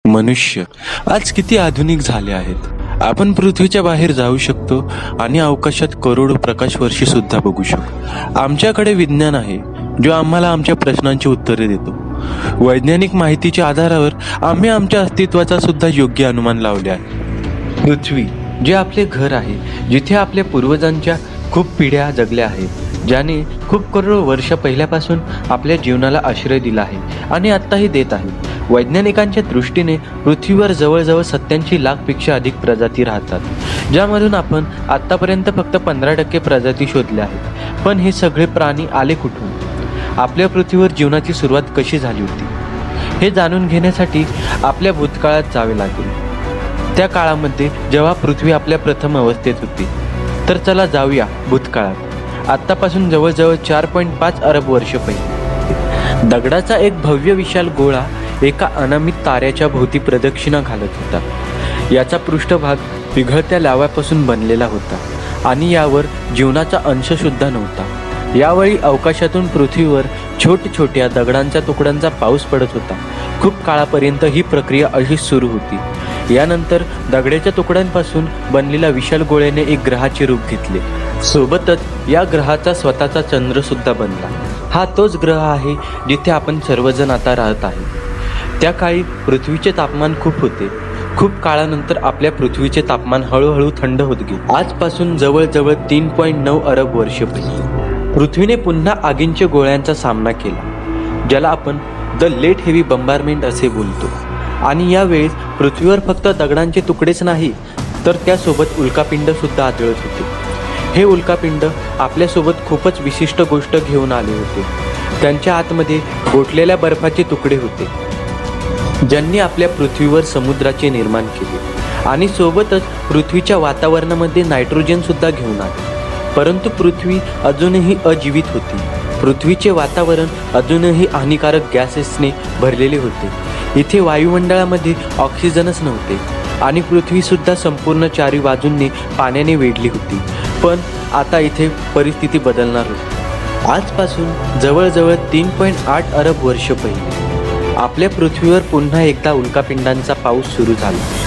मनुष्य आज किती आधुनिक झाले आहेत. आपण पृथ्वीच्या बाहेर जाऊ शकतो आणि अवकाशात करोडो प्रकाश वर्षे सुद्धा बघू शकतो. आमच्याकडे विज्ञान आहे जो आम्हाला आमच्या प्रश्नांची उत्तरे देतो. वैज्ञानिक माहितीच्या आधारावर आम्ही आमच्या अस्तित्वाचा सुद्धा योग्य अनुमान लावले आहे. पृथ्वी जे आपले घर आहे, जिथे आपल्या पूर्वजांच्या खूप पिढ्या जगल्या आहेत, ज्याने खूप करोडो वर्ष पहिल्यापासून आपल्या जीवनाला आश्रय दिला आहे आणि आत्ताही देत आहे. वैज्ञानिकांच्या दृष्टीने पृथ्वीवर जवळजवळ 87 लाखपेक्षा अधिक प्रजाती राहतात, ज्यामधून आपण आत्तापर्यंत फक्त 15% प्रजाती शोधल्या आहेत. पण हे सगळे प्राणी आले कुठून? आपल्या पृथ्वीवर जीवनाची सुरुवात कशी झाली होती हे जाणून घेण्यासाठी आपल्या भूतकाळात जावे लागेल. त्या काळामध्ये जेव्हा पृथ्वी आपल्या प्रथम अवस्थेत होती. तर चला जाऊया भूतकाळात. आत्तापासून जवळजवळ 4.5 अरब वर्ष पहिले दगडाचा एक भव्य विशाल गोळा एका अनामित ताऱ्याच्या भोवती प्रदक्षिणा घालत होता. याचा पृष्ठभाग पिघळत्या लाव्यापासून बनलेला होता आणि यावर जीवनाचा अंश सुद्धा नव्हता. यावेळी अवकाशातून पृथ्वीवर छोट्या दगडांच्या तुकड्यांचा पाऊस पडत होता. खूप काळापर्यंत ही प्रक्रिया अशीच सुरू होती. यानंतर दगडाच्या तुकड्यांपासून बनलेल्या विशाल गोळ्याने एक ग्रहाचे रूप घेतले. सोबतच या ग्रहाचा स्वतःचा चंद्र सुद्धा बनला. हा तोच ग्रह आहे जिथे आपण सर्वजण आता राहत आहे. त्या काळी पृथ्वीचे तापमान खूप होते. खूप काळानंतर आपल्या पृथ्वीचे तापमान हळूहळू थंड होत गेले. आजपासून जवळजवळ 3.9 अरब वर्ष पहिले पृथ्वीने पुन्हा आगींच्या गोळ्यांचा सामना केला, ज्याला आपण द लेट हेवी बंबारमेंट असे बोलतो. आणि यावेळेस पृथ्वीवर फक्त दगडांचे तुकडेच नाही, तर त्यासोबत उल्कापिंड सुद्धा आदळत होते. हे उल्कापिंड आपल्यासोबत खूपच विशिष्ट गोष्ट घेऊन आले होते. त्यांच्या आतमध्ये गोठलेल्या बर्फाचे तुकडे होते, ज्यांनी आपल्या पृथ्वीवर समुद्राचे निर्माण केले आणि सोबतच पृथ्वीच्या वातावरणामध्ये नायट्रोजन सुद्धा घेऊन आले. परंतु पृथ्वी अजूनही अजीवित होती. पृथ्वीचे वातावरण अजूनही हानिकारक गॅसेसने भरलेले होते. इथे वायुमंडळामध्ये ऑक्सिजनच नव्हते आणि पृथ्वी सुद्धा संपूर्ण चारी बाजूंनी पाण्याने वेढली होती. पण आता इथे परिस्थिती बदलणार होती. आजपासून जवळजवळ 3.8 अरब वर्ष पहिले आपल्या पृथ्वीवर पुन्हा एकदा उल्कापिंडांचा पाऊस सुरू झाला.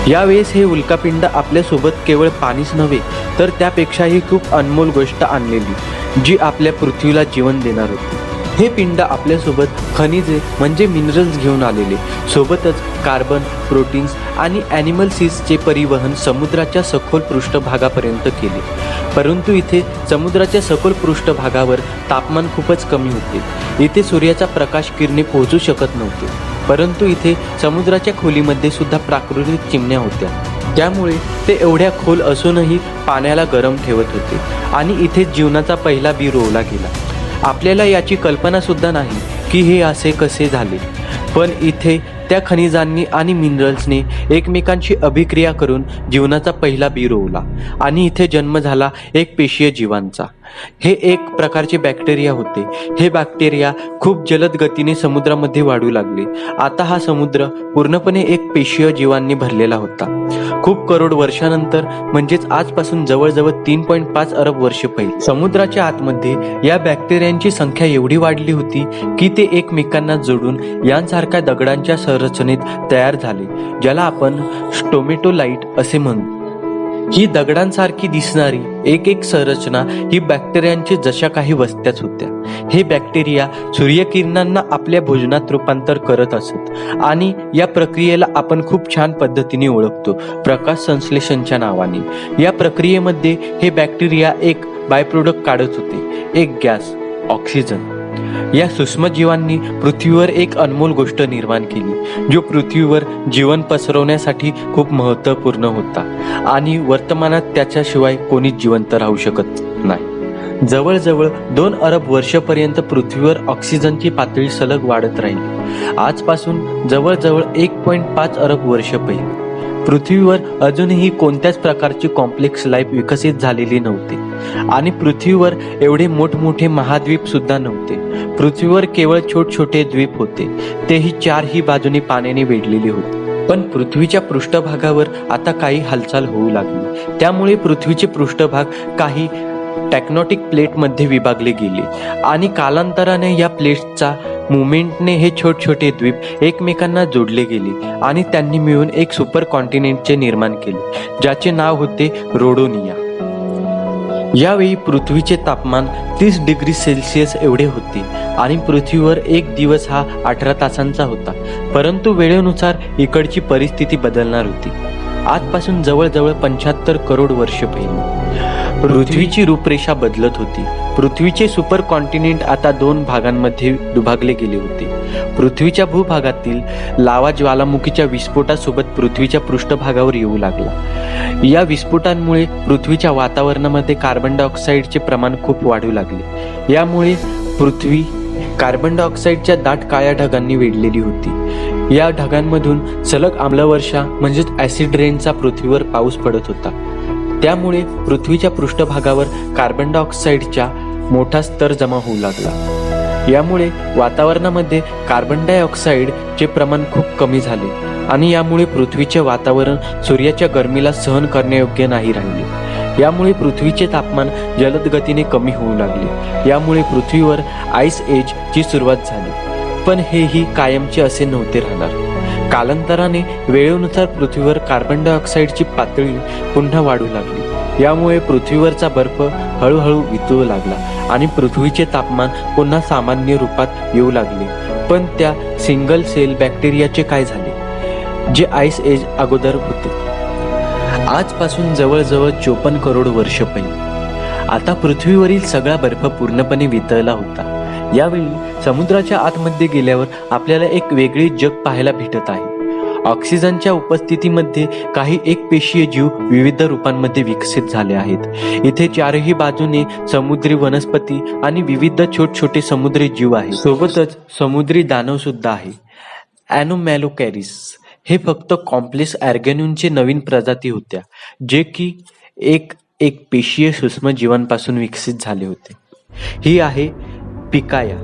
यावेळेस हे उल्कापिंड आपल्यासोबत केवळ पाणीच नव्हे, तर त्यापेक्षाही खूप अनमोल गोष्ट आणलेली, जी आपल्या पृथ्वीला जीवन देणार होती. हे पिंड आपल्यासोबत खनिजे म्हणजे मिनरल्स घेऊन आलेले, सोबतच कार्बन, प्रोटीन्स आणि ॲनिमल सीड्सचे परिवहन समुद्राच्या सखोल पृष्ठभागापर्यंत केले. परंतु इथे समुद्राच्या सखोल पृष्ठभागावर तापमान खूपच कमी होते. इथे सूर्याचा प्रकाश किरणे पोहोचू शकत नव्हते. परंतु इथे समुद्राच्या खोलीमध्ये सुद्धा प्राकृतिक चिमण्या होत्या, त्यामुळे ते एवढ्या खोल असूनही पाण्याला गरम ठेवत होते आणि इथे जीवनाचा पहिला बी रोवला गेला. आपल्याला याची कल्पना सुद्धा नाही की हे असे कसे झाले, पण इथे त्या खनिजांनी आणि मिनरल्सने एकमेकांशी अभिक्रिया करून जीवनाचा पहिला बी रोवला आणि इथे जन्म झाला एक पेशीय जीवांचा. हे एक प्रकारचे बॅक्टेरिया होते. हे बॅक्टेरिया खूप जलद गतीने समुद्रामध्ये वाढू लागले. आता हा समुद्र पूर्णपणे एक पेशीय जीवांनी भरलेला होता. खूप करोड वर्षानंतर, म्हणजेच आजपासून जवळजवळ 3.5 अरब वर्ष पहिले समुद्राच्या आतमध्ये या बॅक्टेरियांची संख्या एवढी वाढली होती की ते एकमेकांना जोडून यांसारख्या दगडांच्या संरचनेत तयार झाले, ज्याला आपण स्टोमेटोलाइट असे म्हणतो. ही दगडांसारखी दिसणारी एक संरचना ही बॅक्टेरियांची जशा काही वस्त्याच होत्या. हे बॅक्टेरिया सूर्यकिरणांना आपल्या भोजनात रूपांतर करत असत आणि या प्रक्रियेला आपण खूप छान पद्धतीने ओळखतो, प्रकाश संश्लेषणच्या नावाने. या प्रक्रियेमध्ये हे बॅक्टेरिया एक बाय प्रोडक्ट काढत होते, एक गॅस, ऑक्सिजन. या सूक्ष्मजीवांनी पृथ्वीवर एक अनमोल गोष्ट निर्माण केली, जो पृथ्वीवर जीवन पसरवण्यासाठी खूप महत्त्वपूर्ण होता आणि वर्तमानात त्याच्याशिवाय कोणीच जिवंत राहू शकत नाही. जवळजवळ 2 अरब वर्षापर्यंत पृथ्वीवर ऑक्सिजनची पातळी सलग वाढत राहिली. आजपासून जवळजवळ 1.5 अरब वर्ष पहिले पृथ्वीवर अजूनही कोणत्याच प्रकारची कॉम्प्लेक्स लाईफ विकसित झालेली नव्हती आणि पृथ्वीवर एवढे मोठमोठे महाद्वीप सुद्धा नव्हते. पृथ्वीवर केवळ छोटे द्वीप होते, तेही 4ही बाजूने पाण्याने वेढलेले होते. पण पृथ्वीच्या पृष्ठभागावर आता काही हालचाल होऊ लागली. त्यामुळे पृथ्वीचे पृष्ठभाग काही टेक्टोनिक प्लेटमध्ये विभागले गेले आणि कालांतराने या प्लेट्सचा मुवमेंटने हे छोटे द्वीप एकमेकांना जोडले गेले आणि त्यांनी मिळून एक सुपर कॉन्टिनेंटचे निर्माण केले, ज्याचे नाव होते रोडोनिया. यावेळी पृथ्वीचे तापमान 30 डिग्री सेल्सिअस एवढे होते आणि पृथ्वीवर एक दिवस हा 18 तासांचा होता. परंतु वेळेनुसार इकडची परिस्थिती बदलणार होती. आजपासून जवळजवळ 75 करोड वर्ष पहिले पृथ्वीची रूपरेषा बदलत होती. पृथ्वीचे सुपर कॉन्टिनेंट आता 2 भागांमध्ये विभागले गेले होते. पृथ्वीच्या भूभागातील लावा ज्वालामुखीच्या विस्फोटासोबत पृथ्वीच्या पृष्ठभागावर येऊ लागला. या विस्फोटांमुळे पृथ्वीच्या वातावरणामध्ये कार्बन डायऑक्साईडचे प्रमाण खूप वाढू लागले. यामुळे पृथ्वी कार्बन डायऑक्साईडच्या दाट काळ्या ढगांनी वेढलेली होती. या ढगांमधून सलग आम्लवर्षा म्हणजेच ॲसिड रेनचा पृथ्वीवर पाऊस पडत होता. त्यामुळे पृथ्वीच्या पृष्ठभागावर कार्बन डायऑक्साईडचा मोठा स्तर जमा होऊ लागला. यामुळे वातावरणामध्ये कार्बन डायऑक्साईडचे प्रमाण खूप कमी झाले आणि यामुळे पृथ्वीचे वातावरण सूर्याच्या गरमीला सहन करण्यायोग्य नाही राहिले. यामुळे पृथ्वीचे तापमान जलद गतीने कमी होऊ लागले. यामुळे पृथ्वीवर आईस एजची सुरुवात झाली. पण हेही कायमचे असे नव्हते राहणार. कालांतराने वेळेनुसार पृथ्वीवर कार्बन डायऑक्साईडची पातळी पुन्हा वाढू लागली. यामुळे पृथ्वीवरचा बर्फ हळूहळू वितळू लागला आणि पृथ्वीचे तापमान पुन्हा सामान्य रूपात येऊ लागले. पण त्या सिंगल सेल बॅक्टेरियाचे काय झाले, जे आईस एज अगोदर होते? आजपासून जवळजवळ 54 करोड वर्ष पहिले आता पृथ्वीवरील सगळा बर्फ पूर्णपणे वितळला होता. यावेळी समुद्राच्या आतमध्ये गेल्यावर आपल्याला एक वेगळे जग पाहायला भेटत आहे. ऑक्सिजनच्या उपस्थितीमध्ये काही एकपेशीय जीव विविध रूपांमध्ये विकसित झाले आहेत. इथे चारही बाजूने समुद्री वनस्पती आणि विविध छोटे समुद्री जीव आहेत. सोबतच समुद्री दानव सुद्धा आहे. ॲनोमॅलोकॅरिस हे फक्त कॉम्प्लेक्स ऑर्गॅन्यूनचे नवीन प्रजाती होत्या, जे की एक पेशीय सूक्ष्म जीवांपासून विकसित झाले होते. ही आहे पिकाया.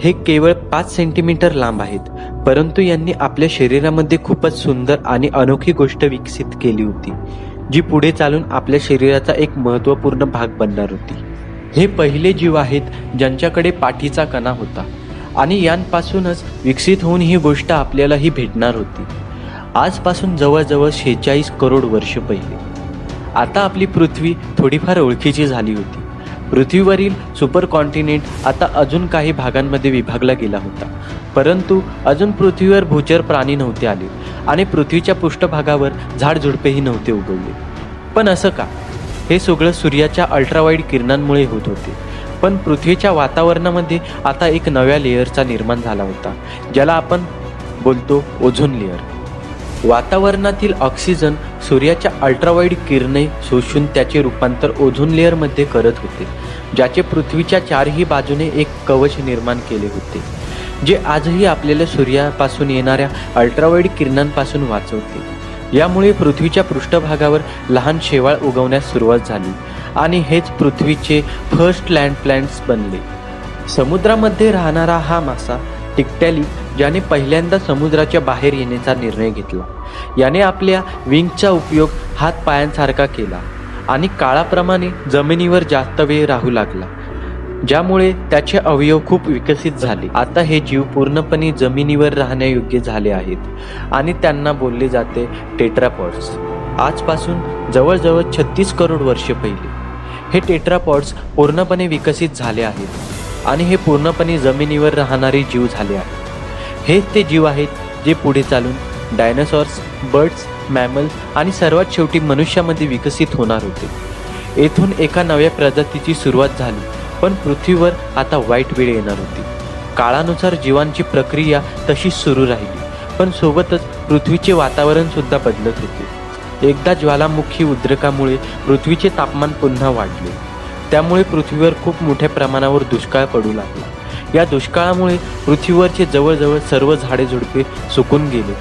हे केवळ 5 सेंटीमीटर लांब आहेत, परंतु यांनी आपल्या शरीरामध्ये खूपच सुंदर आणि अनोखी गोष्ट विकसित केली होती, जी पुढे चालून आपल्या शरीराचा एक महत्त्वपूर्ण भाग बनणार होती. हे पहिले जीव आहेत ज्यांच्याकडे पाठीचा कणा होता आणि यांपासूनच विकसित होऊन ही गोष्ट आपल्यालाही भेटणार होती. आजपासून जवळजवळ 46 करोड वर्ष पहिले आता आपली पृथ्वी थोडीफार ओळखीची झाली होती. पृथ्वीवरील सुपर कॉन्टिनेंट आता अजून काही भागांमध्ये विभागला गेला होता, परंतु अजून पृथ्वीवर भूचर प्राणी नव्हते आले आणि पृथ्वीच्या पृष्ठभागावर झाडझुडपेही नव्हते उगवले. पण असं का? हे सगळं सूर्याच्या अल्ट्रावाईड किरणांमुळे होत होते. पण पृथ्वीच्या वातावरणामध्ये आता एक नव्या लेअरचा निर्माण झाला होता, ज्याला आपण बोलतो ओझोन लेअर. वातावरणातील ऑक्सिजन सूर्याच्या अल्ट्रावाईड किरणे शोषून त्याचे रूपांतर ओझोन लेअरमध्ये करत होते, ज्याचे पृथ्वीच्या चारही बाजूने एक कवच निर्माण केले होते, जे आजही आपल्याला सूर्यापासून येणाऱ्या अल्ट्रावाईड किरणांपासून वाचवते. यामुळे पृथ्वीच्या पृष्ठभागावर लहान शेवाळ उगवण्यास सुरुवात झाली आणि हेच पृथ्वीचे फर्स्ट लँड प्लांट्स बनले. समुद्रामध्ये राहणारा हा मासा टिक्टॅली, ज्याने पहिल्यांदा समुद्राच्या बाहेर येण्याचा निर्णय घेतला. याने आपल्या विंगचा उपयोग हातपायांसारखा केला आणि काळाप्रमाणे जमिनीवर जास्त वेळ राहू लागला, ज्यामुळे त्याचे अवयव खूप विकसित झाले. आता हे जीव पूर्णपणे जमिनीवर राहण्यायोग्य झाले आहेत आणि त्यांना बोलले जाते टेट्रापॉड्स. आजपासून जवळजवळ 36 करोड वर्ष पहिले हे टेट्रापॉड्स पूर्णपणे विकसित झाले आहेत आणि हे पूर्णपणे जमिनीवर राहणारे जीव झाले आहेत. हेच ते जीव आहेत जे पुढे चालून डायनासॉर्स, बर्ड्स, मॅमल्स आणि सर्वात शेवटी मनुष्यामध्ये विकसित होणार होते. येथून एका नव्या प्रजातीची सुरुवात झाली, पण पृथ्वीवर आता वाईट वेळ येणार होती. काळानुसार जीवांची प्रक्रिया तशीच सुरू राहिली, पण सोबतच पृथ्वीचे वातावरण सुद्धा बदलत होते. एकदा ज्वालामुखी उद्रेकामुळे पृथ्वीचे तापमान पुन्हा वाढले. त्यामुळे पृथ्वीवर खूप मोठ्या प्रमाणावर दुष्काळ पडू लागला. या दुष्काळामुळे पृथ्वीवरचे जवळजवळ सर्व झाडे झुडपे सुकून गेले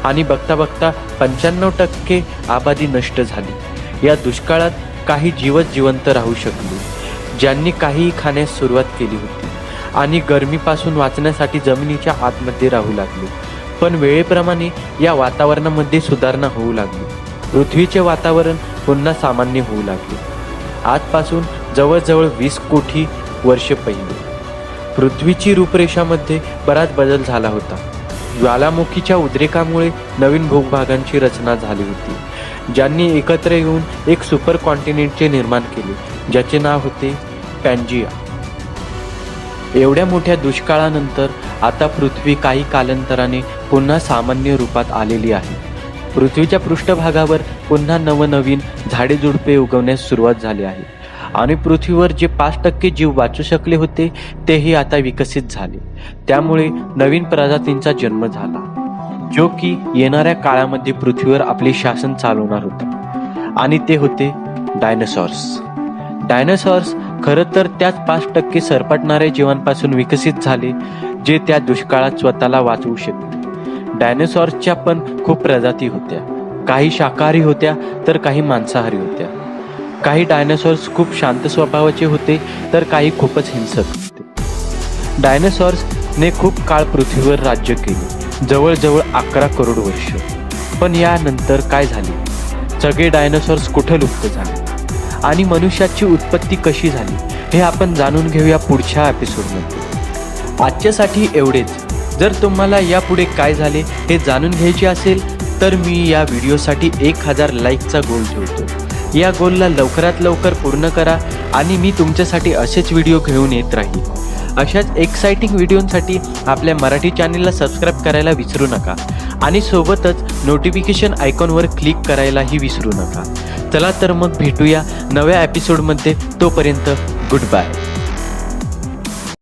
आणि बघता बघता 95% आबादी नष्ट झाली. या दुष्काळात काही जीवच जिवंत राहू शकले, ज्यांनी काहीही खाण्यास सुरुवात केली होती आणि गरमीपासून वाचण्यासाठी जमिनीच्या आतमध्ये राहू लागले. पण वेळेप्रमाणे या वातावरणामध्ये सुधारणा होऊ लागली. पृथ्वीचे वातावरण पुन्हा सामान्य होऊ लागले. आजपासून जवळजवळ 20 कोटी वर्ष पहिले. पृथ्वीची रूपरेषामध्ये बराच बदल झाला होता. ज्वालामुखीच्या उद्रेकामुळे नवीन भूभागांची रचना झाली होती, ज्यांनी एकत्र येऊन एक सुपर कॉन्टिनेंटचे निर्माण केले, ज्याचे नाव होते पॅन्जिया. एवढ्या मोठ्या दुष्काळानंतर आता पृथ्वी काही कालांतराने पुन्हा सामान्य रूपात आलेली आहे. पृथ्वीच्या पृष्ठभागावर पुन्हा नवनवीन झाडेझुडपे उगवण्यास सुरुवात झाली आहे आणि पृथ्वीवर जे 5% जीव वाचू शकले होते तेही आता विकसित झाले. त्यामुळे नवीन प्रजातींचा जन्म झाला, जो की येणाऱ्या काळामध्ये पृथ्वीवर आपले शासन चालवणार होता, आणि ते होते डायनासॉर्स. डायनासॉर्स खरं तर त्याच 5% सरपटणाऱ्या जीवांपासून विकसित झाले, जे त्या दुष्काळात स्वतःला वाचवू शकले. डायनासॉर्सच्या पण खूप प्रजाती होत्या. काही शाकाहारी होत्या तर काही मांसाहारी होत्या. काही डायनासॉर्स खूप शांत स्वभावाचे होते तर काही खूपच हिंसक होते. डायनासॉर्सने खूप काळ पृथ्वीवर राज्य केले, जवळजवळ 11 करोड वर्ष. पण यानंतर काय झाले? सगळे डायनासॉर्स कुठे लुप्त झाले आणि मनुष्याची उत्पत्ती कशी झाली हे आपण जाणून घेऊया पुढच्या एपिसोडमध्ये. आजच्यासाठी एवढेच. जर तुम्हाला यापुढे काय झाले हे जाणून घ्यायचे असेल तर मी या व्हिडिओसाठी 1000 लाईकचा गोल ठेवतो. या गोलला लवकरात लवकर पूर्ण करा आणि मी तुमच्यासाठी असेच व्हिडिओ घेऊन येत राहील. अशाच एक्साइटिंग व्हिडिओसाठी आपल्या मराठी चॅनलला सबस्क्राईब करायला विसरू नका आणि सोबतच नोटिफिकेशन आयकॉनवर क्लिक करायलाही विसरू नका. चला तर मग भेटूया नव्या एपिसोडमध्ये. तोपर्यंत गुड बाय.